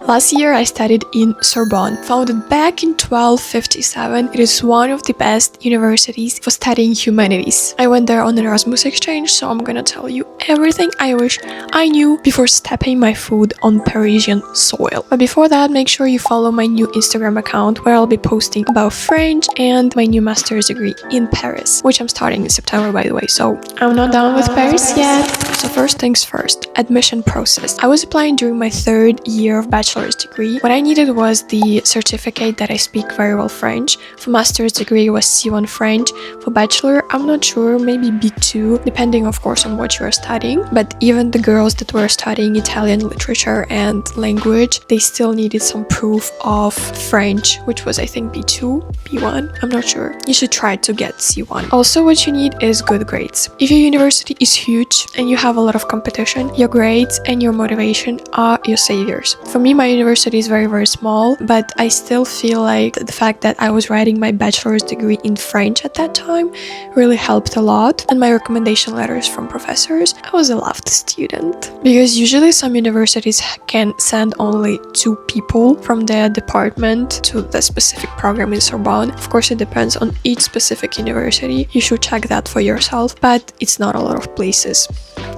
Last year I studied in Sorbonne. Founded back in 1257, it is one of the best universities for studying humanities. I went there on an Erasmus exchange, so I'm gonna tell you everything I wish I knew before stepping my foot on Parisian soil. But before that, make sure you follow my new Instagram account where I'll be posting about French and my new master's degree in Paris, which I'm starting in September, by the way, so I'm not done with Paris yet. So first things first, admission process. I was applying during my third year of bachelor's degree. What I needed was the certificate that I speak very well French. For master's degree it was C1 French. For bachelor, I'm not sure, maybe B2, depending of course on what you are studying. But even the girls that were studying Italian literature and language, they still needed some proof of French, which was I think B2, B1, I'm not sure. You should try to get C1. Also, what you need is good grades. If your university is huge and you have a lot of competition, your grades and your motivation are your saviors. For me, my university is very small, but I still feel like the fact that I was writing my bachelor's degree in French at that time really helped a lot. And my recommendation letters from professors, I was a loved student. Because usually some universities can send only 2 people from their department to the specific program in Sorbonne. Of course, it depends on each specific university. You should check that for yourself, but it's not a lot of places.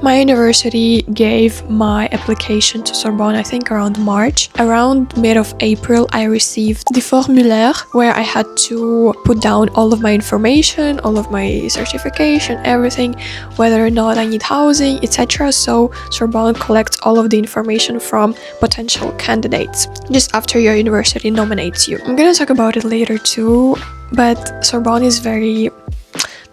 My university gave my application to Sorbonne, I think around March. Around mid of April, I received the formulaire where I had to put down all of my information, all of my certification, everything, whether or not I need housing, etc. So Sorbonne collects all of the information from potential candidates just after your university nominates you. I'm gonna talk about it later too, but Sorbonne is very,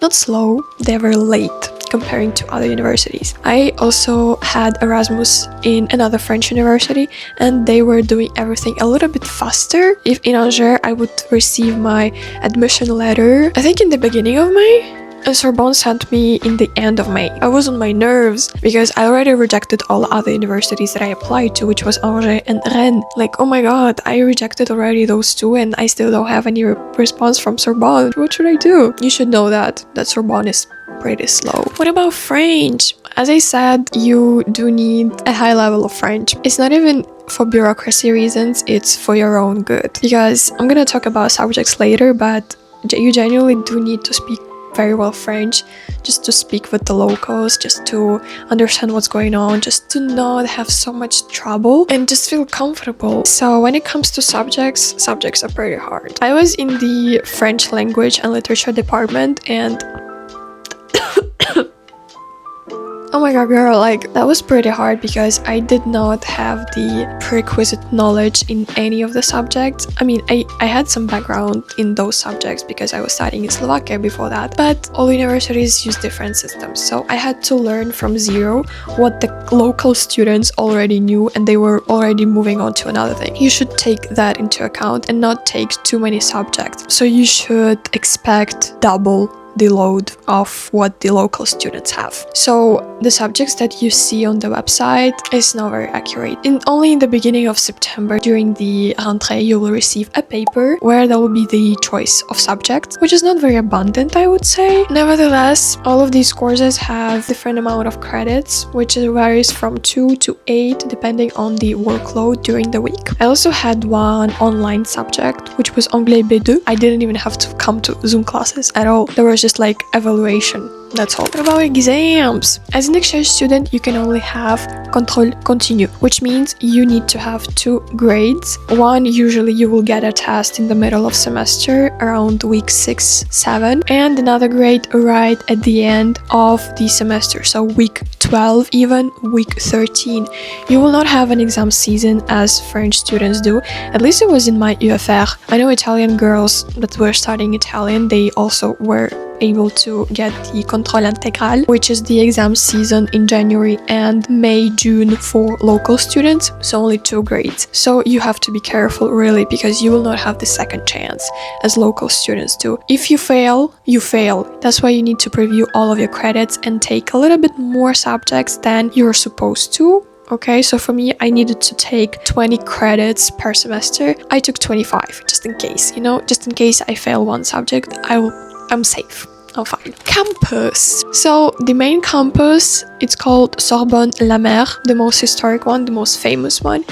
not slow, they're very late comparing to other universities. I also had Erasmus in another French university and they were doing everything a little bit faster. If in Angers I would receive my admission letter, I think in the beginning of May, and Sorbonne sent me in the end of May. I was on my nerves because I already rejected all other universities that I applied to, which was Angers and Rennes. Like, oh my god, I rejected already those 2 and I still don't have any response from Sorbonne. What should I do? You should know that Sorbonne is pretty slow. What about French? As I said, you do need a high level of French. It's not even for bureaucracy reasons, it's for your own good. Because I'm gonna talk about subjects later, but you genuinely do need to speak very well French, just to speak with the locals, just to understand what's going on, just to not have so much trouble and just feel comfortable. So when it comes to subjects are pretty hard. I was in the French language and literature department and oh my god, girl, like that was pretty hard because I did not have the prerequisite knowledge in any of the subjects. I mean, I had some background in those subjects because I was studying in Slovakia before that, but all universities use different systems. So I had to learn from zero what the local students already knew and they were already moving on to another thing. You should take that into account and not take too many subjects. So you should expect double the load of what the local students have. So the subjects that you see on the website is not very accurate. Only in the beginning of September, during the rentrée, you will receive a paper where there will be the choice of subjects, which is not very abundant, I would say. Nevertheless, all of these courses have different amount of credits, which varies from 2 to 8 depending on the workload during the week. I also had one online subject, which was Anglais B2. I didn't even have to come to Zoom classes at all. There was just like evaluation. That's all. What about exams? As an exchange student, you can only have contrôle continu, which means you need to have 2 grades. One, usually you will get a test in the middle of semester around week 6, 7, and another grade right at the end of the semester, so week 12, even week 13. You will not have an exam season as French students do. At least it was in my UFR. I know Italian girls that were studying Italian, they also were able to get the contrôle intégral, which is the exam season in January and May, June for local students, so only 2 grades. So you have to be careful really because you will not have the second chance as local students do. If you fail, you fail. That's why you need to preview all of your credits and take a little bit more subjects than you're supposed to. Okay, so for me, I needed to take 20 credits per semester. I took 25, just in case, just in case I fail one subject, I'm safe. I'm fine. Campus. So the main campus, it's called Sorbonne La Mer, the most historic one, the most famous one.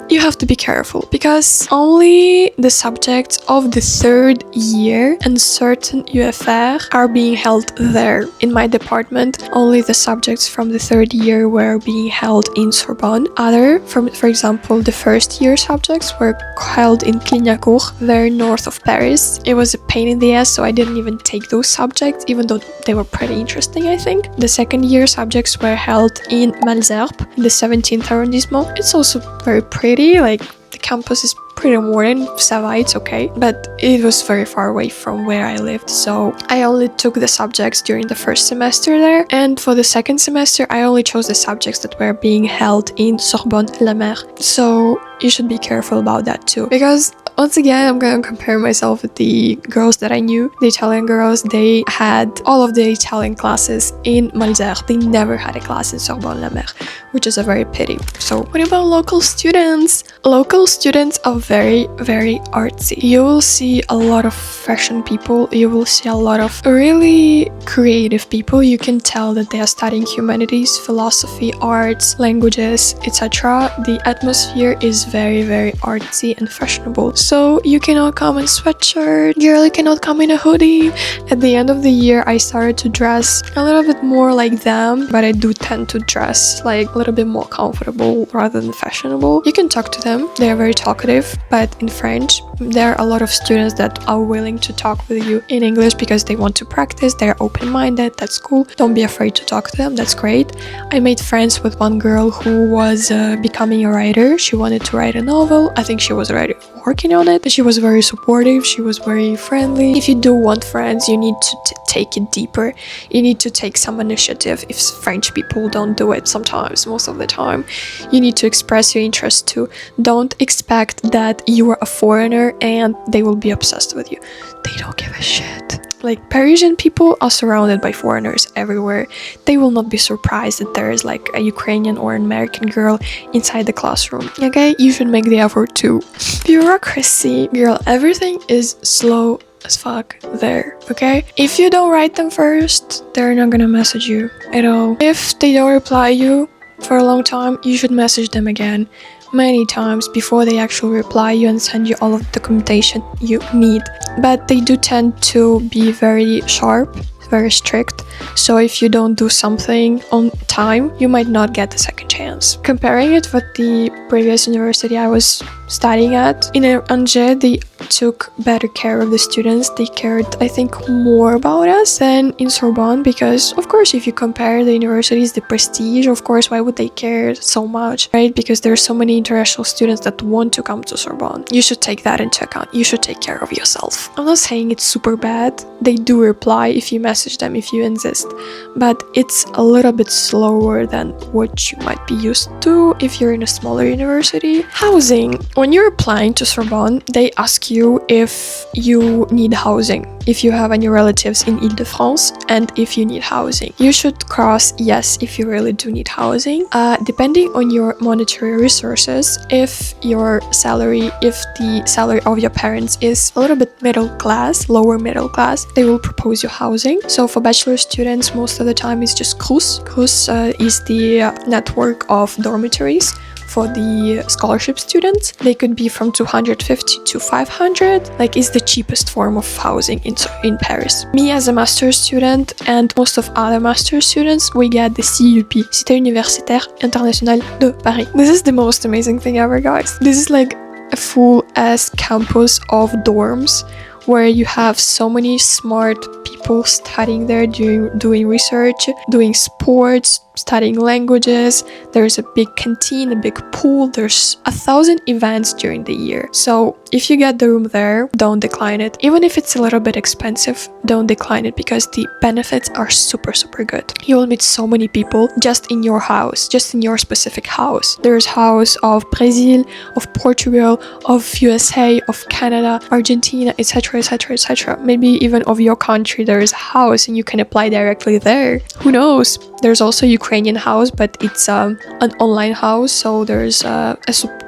you have to be careful because only the subjects of the third year and certain UFR are being held there. In my department, only the subjects from the third year were being held in Sorbonne. Other, for example, the first year subjects were held in Clignancourt, very north of Paris. It was a pain in the ass, so I didn't even take those subjects, even though they were pretty interesting, I think. The second year subjects were held in Malesherbes, in the 17th arrondissement. It's also very pretty, like the campus is pretty modern, ça va, it's okay, but it was very far away from where I lived, so I only took the subjects during the first semester there, and for the second semester I only chose the subjects that were being held in Sorbonne-la-Mer, so you should be careful about that too, because once again, I'm gonna compare myself with the girls that I knew, the Italian girls. They had all of the Italian classes in Malesherbes. They never had a class in Sorbonne-la-Mer, which is a very pity. So what about local students? Local students are very, very artsy. You will see a lot of fashion people. You will see a lot of really creative people. You can tell that they are studying humanities, philosophy, arts, languages, etc. The atmosphere is very, very artsy and fashionable. So you cannot come in sweatshirt, girl, you cannot come in a hoodie. At the end of the year, I started to dress a little bit more like them, but I do tend to dress like a little bit more comfortable rather than fashionable. You can talk to them, they are very talkative, but in French, there are a lot of students that are willing to talk with you in English because they want to practice, they're open-minded, that's cool. Don't be afraid to talk to them, that's great. I made friends with one girl who was becoming a writer. She wanted to write a novel. I think she was already working on it. She was very supportive, she was very friendly. If you do want friends, you need to take it deeper. You need to take some initiative. If French people don't do it sometimes, most of the time, you need to express your interest too. Don't expect that you are a foreigner and they will be obsessed with you. They don't give a shit. Like, Parisian people are surrounded by foreigners everywhere. They will not be surprised that there is like a Ukrainian or an American girl inside the classroom. Okay, you should make the effort too. Bureaucracy, girl, everything is slow as fuck there, okay? If you don't write them first, they're not gonna message you at all. If they don't reply you for a long time, you should message them again many times before they actually reply you and send you all of the documentation you need. But they do tend to be very sharp, very strict, so if you don't do something on time, you might not get the second chance. Comparing it with the previous university I was studying at, in Angers, they took better care of the students. They cared, I think, more about us than in Sorbonne, because of course, if you compare the universities, the prestige, of course, why would they care so much, right? Because there are so many international students that want to come to Sorbonne. You should take that into account. You should take care of yourself. I'm not saying it's super bad. They do reply if you message them, if you insist, but it's a little bit slower than what you might be used to if you're in a smaller university. Housing. When you're applying to Sorbonne, they ask you if you need housing, if you have any relatives in Ile-de-France, and if you need housing. You should cross yes if you really do need housing. Depending on your monetary resources, if the salary of your parents is a little bit middle class, lower middle class, they will propose you housing. So for bachelor students, most of the time it's just CRUS. CRUS is the network of dormitories for the scholarship students. They could be from 250 to 500. Like, it's the cheapest form of housing in Paris. Me as a master's student and most of other master's students, we get the CUP, Cité Universitaire Internationale de Paris. This is the most amazing thing ever, guys. This is like a full-ass campus of dorms where you have so many smart people studying there, doing research, doing sports, studying languages. There's a big canteen, a big pool. There's 1,000 events during the year. So if you get the room there, don't decline it. Even if it's a little bit expensive, don't decline it, because the benefits are super, super good. You will meet so many people just in your house, just in your specific house. There's house of Brazil, of Portugal, of USA, of Canada, Argentina, etc, etc, etc. Maybe even of your country, there is a house and you can apply directly there. Who knows? There's also Ukrainian house, but it's an online house, so there's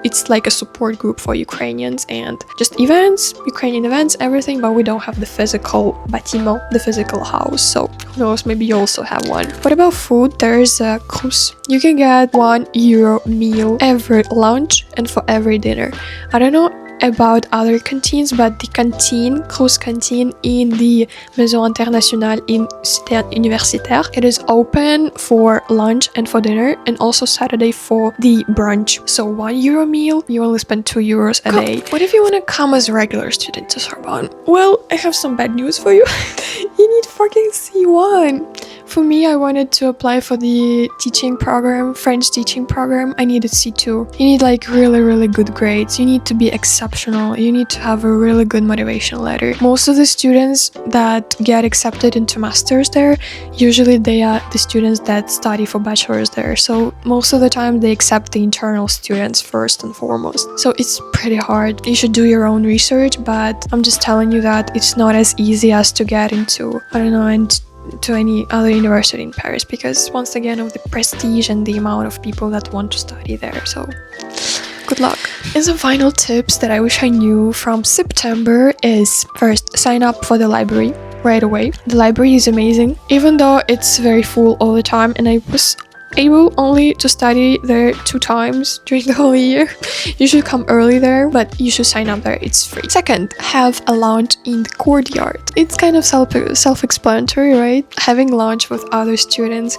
it's like a support group for Ukrainians and just events, Ukrainian events, everything, but we don't have the physical bâtiment, the physical house. So who knows, maybe you also have one. What about food? There's a Cruz. You can get €1 meal every lunch and for every dinner. I don't know about other canteens, but the canteen, Cruz canteen in the Maison Internationale in Cité Universitaire, it is open for lunch and for dinner, and also Saturday for the brunch. So €1 meal, you only spend €2 a day. What if you want to come as a regular student to Sorbonne? Well, I have some bad news for you. You need fucking C1. For me, I wanted to apply for the teaching program, French teaching program. I needed C2. You need like really good grades. You need to be exceptional. You need to have a really good motivation letter. Most of the students that get accepted into masters there, usually they are the students that study for bachelors there. So most of the time they accept the internal students first and foremost. So it's pretty hard. You should do your own research, but I'm just telling you that it's not as easy as to get into, I don't know, and to any other university in Paris, because once again of the prestige and the amount of people that want to study there. So good luck. And some final tips that I wish I knew from September is, first, sign up for the library right away. The library is amazing, even though it's very full all the time, and I was able only to study there 2 times during the whole year. You should come early there, but you should sign up there. It's free. Second, have a lunch in the courtyard. It's kind of self-explanatory, right? Having lunch with other students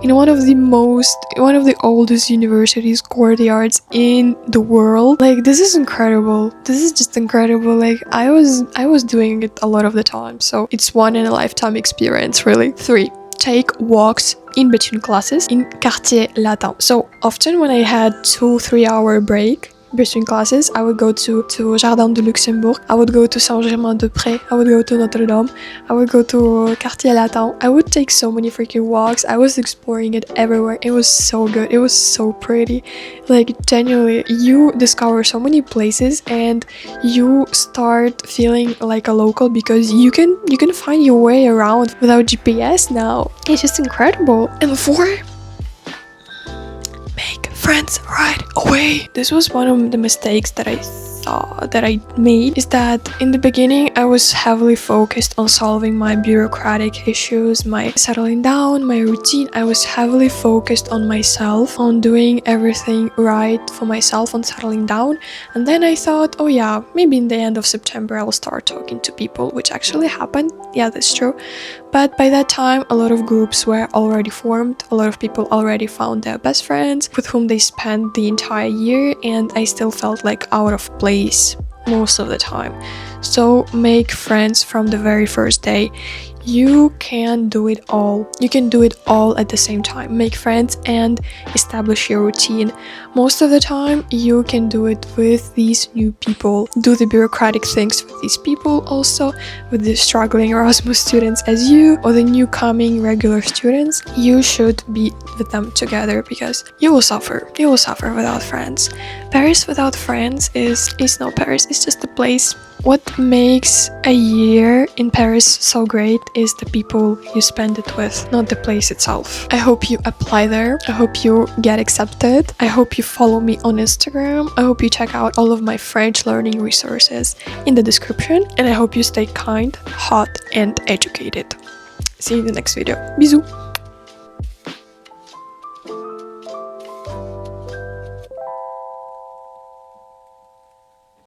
in one of the oldest universities courtyards in the world. Like, this is incredible. This is just incredible. Like, I was doing it a lot of the time, so it's one in a lifetime experience, really. 3, take walks in between classes in Quartier Latin. So often when I had 2-3 hour break between classes, I would go to Jardin de Luxembourg, I would go to Saint-Germain-des-Prés, I would go to Notre Dame, I would go to Quartier Latin. I would take so many freaking walks. I was exploring it everywhere. It was so good. It was so pretty. Like, genuinely, you discover so many places and you start feeling like a local because you can find your way around without GPS now. It's just incredible. And 4, make friends right away. This was one of the mistakes that I made, is that in the beginning I was heavily focused on solving my bureaucratic issues, my settling down, my routine. I was heavily focused on myself, on doing everything right for myself, on settling down. And then I thought, oh yeah, maybe in the end of September I'll start talking to people, which actually happened. Yeah, that's true. But by that time, a lot of groups were already formed. A lot of people already found their best friends with whom they spent the entire year, and I still felt like out of place most of the time. So make friends from the very first day. You can do it all. You can do it all at the same time. Make friends and establish your routine. Most of the time, you can do it with these new people. Do the bureaucratic things with these people also, with the struggling Erasmus students as you, or the new coming regular students. You should be with them together because you will suffer. You will suffer without friends. Paris without friends is not Paris. It's just a place. What makes a year in Paris so great is the people you spend it with, not the place itself. I hope you apply there. I hope you get accepted. I hope you follow me on Instagram. I hope you check out all of my French learning resources in the description. And I hope you stay kind, hot, and educated. See you in the next video. Bisous!